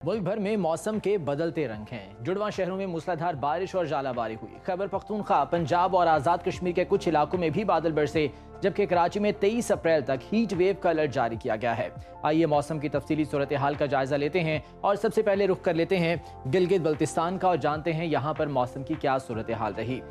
मुल्क भर में मौसम के बदलते रंग हैं। जुड़वा शहरों में मूसलाधार बारिश और जालाबारी हुई। खैबर पख्तूनख्वा, पंजाब और आज़ाद कश्मीर के कुछ इलाकों में भी बादल बरसे, जबकि कराची में 23 अप्रैल तक हीट वेव का अलर्ट जारी किया गया है। आइए मौसम की तफसीली सूरत हाल का जायजा लेते हैं और सबसे पहले रुख कर लेते हैं गिलगित बल्तिस्तान का और जानते हैं यहाँ पर मौसम की क्या सूरत हाल रही।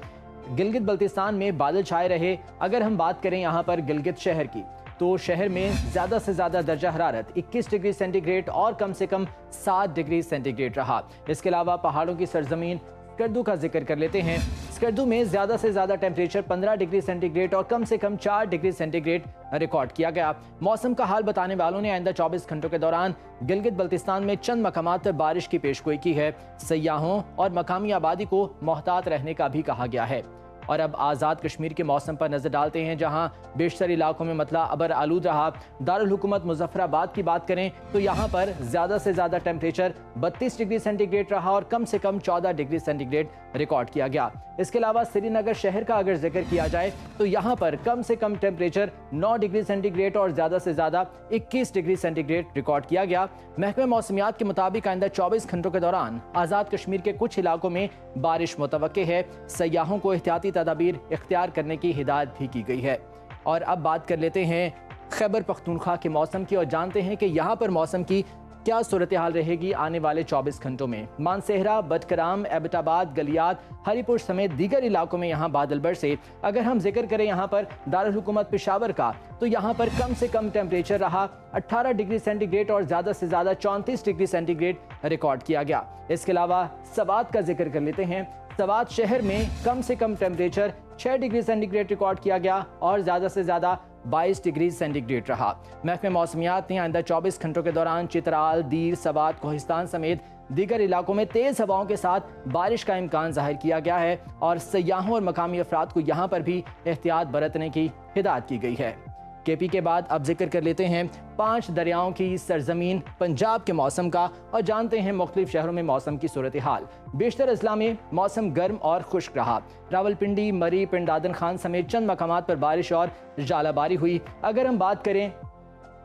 गिलगित बल्तिस्तान में बादल छाए रहे। अगर हम बात करें यहाँ पर गिलगित शहर की, तो शहर में ज़्यादा से ज़्यादा दर्जा हरारत 21 डिग्री सेंटीग्रेड और कम से कम 7 डिग्री सेंटीग्रेड रहा। इसके अलावा पहाड़ों की सरजमीन स्कर्दू का जिक्र कर लेते हैं। स्कर्दू में ज़्यादा से ज़्यादा टेम्परेचर 15 डिग्री सेंटीग्रेड और कम से कम 4 डिग्री सेंटीग्रेड रिकॉर्ड किया गया। मौसम का हाल बताने वालों ने आइंदा 24 घंटों के दौरान गिलगित बल्तिस्तान में चंद मकामात पर बारिश की पेशगोई की है। सयाहों और मकामी आबादी को मोहतात रहने का भी कहा गया है। और अब आज़ाद कश्मीर के मौसम पर नजर डालते हैं, जहां बेशतर इलाकों में मतला अबर आलूद रहा। दारुल हुकूमत मुजफ्फराबाद की बात करें तो यहां पर ज्यादा से ज्यादा टेम्परेचर 32 डिग्री सेंटीग्रेड रहा और कम से कम 14 डिग्री सेंटीग्रेड रिकॉर्ड किया गया। इसके अलावा श्रीनगर शहर का अगर जिक्र किया जाए तो यहां पर कम से कम टेम्परेचर 9 डिग्री सेंटीग्रेड और ज्यादा से ज्यादा 21 डिग्री सेंटीग्रेड रिकॉर्ड किया गया। महकमे मौसमियात के मुताबिक आइंदा 24 घंटों के दौरान आज़ाद कश्मीर के कुछ इलाकों में बारिश मुतवक्के है। सयाहों को एहतियाती तदाबीर इख्तियार करने की हिदायत भी की गई है। और अब बात कर लेते हैं खैबर पख्तूनख्वा के मौसम की और जानते हैं कि यहाँ पर मौसम की क्या सूरत हाल रहेगी आने वाले 24 घंटों में। मानसेहरा, बटकराम, एबटाबाद, गलियात, हरीपुर समेत दीगर इलाकों में यहाँ बादल बरसे। अगर हम जिक्र करें यहाँ पर दारुल हुकूमत पेशावर का, तो यहाँ पर कम से कम टेम्परेचर रहा 18 डिग्री सेंटीग्रेड और ज़्यादा से ज़्यादा 34 डिग्री सेंटीग्रेड रिकॉर्ड किया गया। इसके अलावा सवात का जिक्र कर लेते हैं। सवात शहर में कम से कम टेम्परेचर 6 डिग्री सेंटीग्रेड रिकॉर्ड किया गया और ज़्यादा से ज़्यादा 22 डिग्री सेंटीग्रेड रहा। महकमे मौसमियात ने आइंदा 24 घंटों के दौरान चित्राल, दीर, सवात, कोहिस्तान समेत दीगर इलाकों में तेज़ हवाओं के साथ बारिश का इम्कान जाहिर किया गया है और सयाहों और मकामी अफराद को यहाँ पर भी एहतियात बरतने की हिदायत की गई है। केपी के बाद अब जिक्र कर लेते हैं 5 दरियाओं की सरजमीन पंजाब के मौसम का और जानते हैं मुख्तलिफ शहरों में मौसम की सूरत हाल। बेशतर अजला में मौसम गर्म और खुश्क रहा। रावलपिंडी, मरी, पिंडादन खान समेत चंद मकामात पर बारिश और जालाबारी हुई। अगर हम बात करें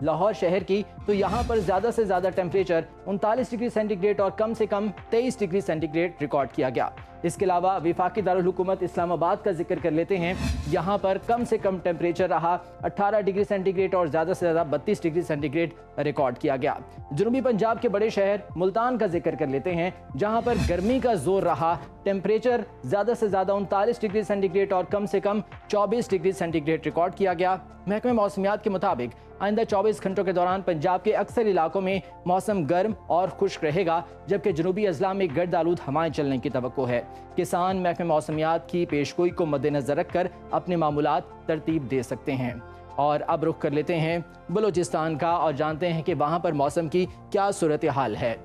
लाहौर शहर की, तो यहाँ पर ज़्यादा से ज़्यादा टेम्परेचर 39 डिग्री सेंटीग्रेड और कम से कम 23 डिग्री सेंटीग्रेड रिकॉर्ड किया गया। इसके अलावा वफाकी दारुल हुकूमत इस्लामाबाद का जिक्र कर लेते हैं। यहाँ पर कम से कम टेम्परेचर रहा 18 डिग्री सेंटीग्रेड और ज़्यादा से ज़्यादा 32 डिग्री सेंटीग्रेड रिकॉर्ड किया गया। जनूबी पंजाब के बड़े शहर मुल्तान का जिक्र कर लेते हैं, जहाँ पर गर्मी का जोर रहा। टेम्परेचर ज़्यादा से ज़्यादा 39 डिग्री सेंटीग्रेड और कम से कम 24 डिग्री सेंटीग्रेड रिकॉर्ड किया गया। महकमे मौसमियात के मुताबिक आइंदा 24 घंटों के दौरान पंजाब के अक्सर इलाकों में मौसम गर्म और खुश्क रहेगा, जबकि जनूबी अजला में गर्द आलूद हवाएं चलने की तवक्को है। किसान महकमे मौसमियात की पेशगोई को मद्देनजर रखकर अपने मामूलात तरतीब दे सकते हैं। और अब रुख कर लेते हैं बलूचिस्तान का और जानते हैं कि वहाँ पर मौसम की क्या सूरत हाल है।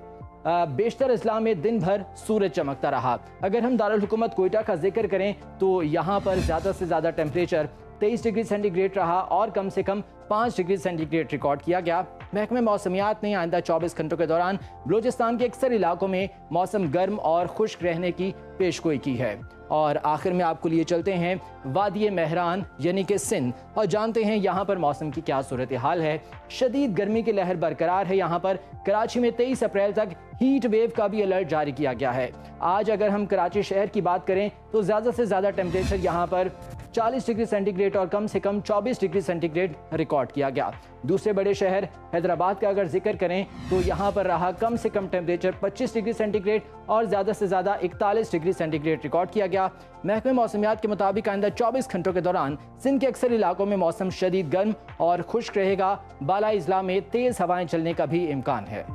बेशतर अजला में दिन भर सूरज चमकता रहा। अगर हम दारुल हुकूमत कोयटा का जिक्र करें तो यहाँ पर ज़्यादा से ज़्यादा टेम्परेचर 23 डिग्री सेंटीग्रेड रहा और कम से कम 5 डिग्री सेंटीग्रेड रिकॉर्ड किया गया। महकमे मौसमियात ने आइंदा 24 घंटों के दौरान बलूचिस्तान के अक्सर इलाकों में मौसम गर्म और खुश्क रहने की पेशगोई की है। और आखिर में आपको लिए चलते हैं वादी मेहरान यानी कि सिंध और जानते हैं यहाँ पर मौसम की क्या सूरत हाल है। शदीद गर्मी की लहर बरकरार है। यहाँ पर कराची में 23 अप्रैल तक हीट वेव का भी अलर्ट जारी किया गया है। आज अगर हम कराची शहर की बात करें तो ज़्यादा से ज़्यादा टेम्परेचर यहाँ पर 40 डिग्री सेंटीग्रेड और कम से कम 24 डिग्री सेंटीग्रेड रिकॉर्ड किया गया। दूसरे बड़े शहर हैदराबाद का अगर जिक्र करें तो यहाँ पर रहा कम से कम टेम्परेचर 25 डिग्री सेंटीग्रेड और ज़्यादा से ज़्यादा 41 डिग्री सेंटीग्रेड रिकॉर्ड किया गया। महकमे मौसमियात के मुताबिक आइंदा 24 घंटों के दौरान सिंध के अक्सर इलाकों में मौसम शदीद गर्म और खुश्क रहेगा। बालाई इजला में तेज़ हवाएं चलने का भी इम्कान है।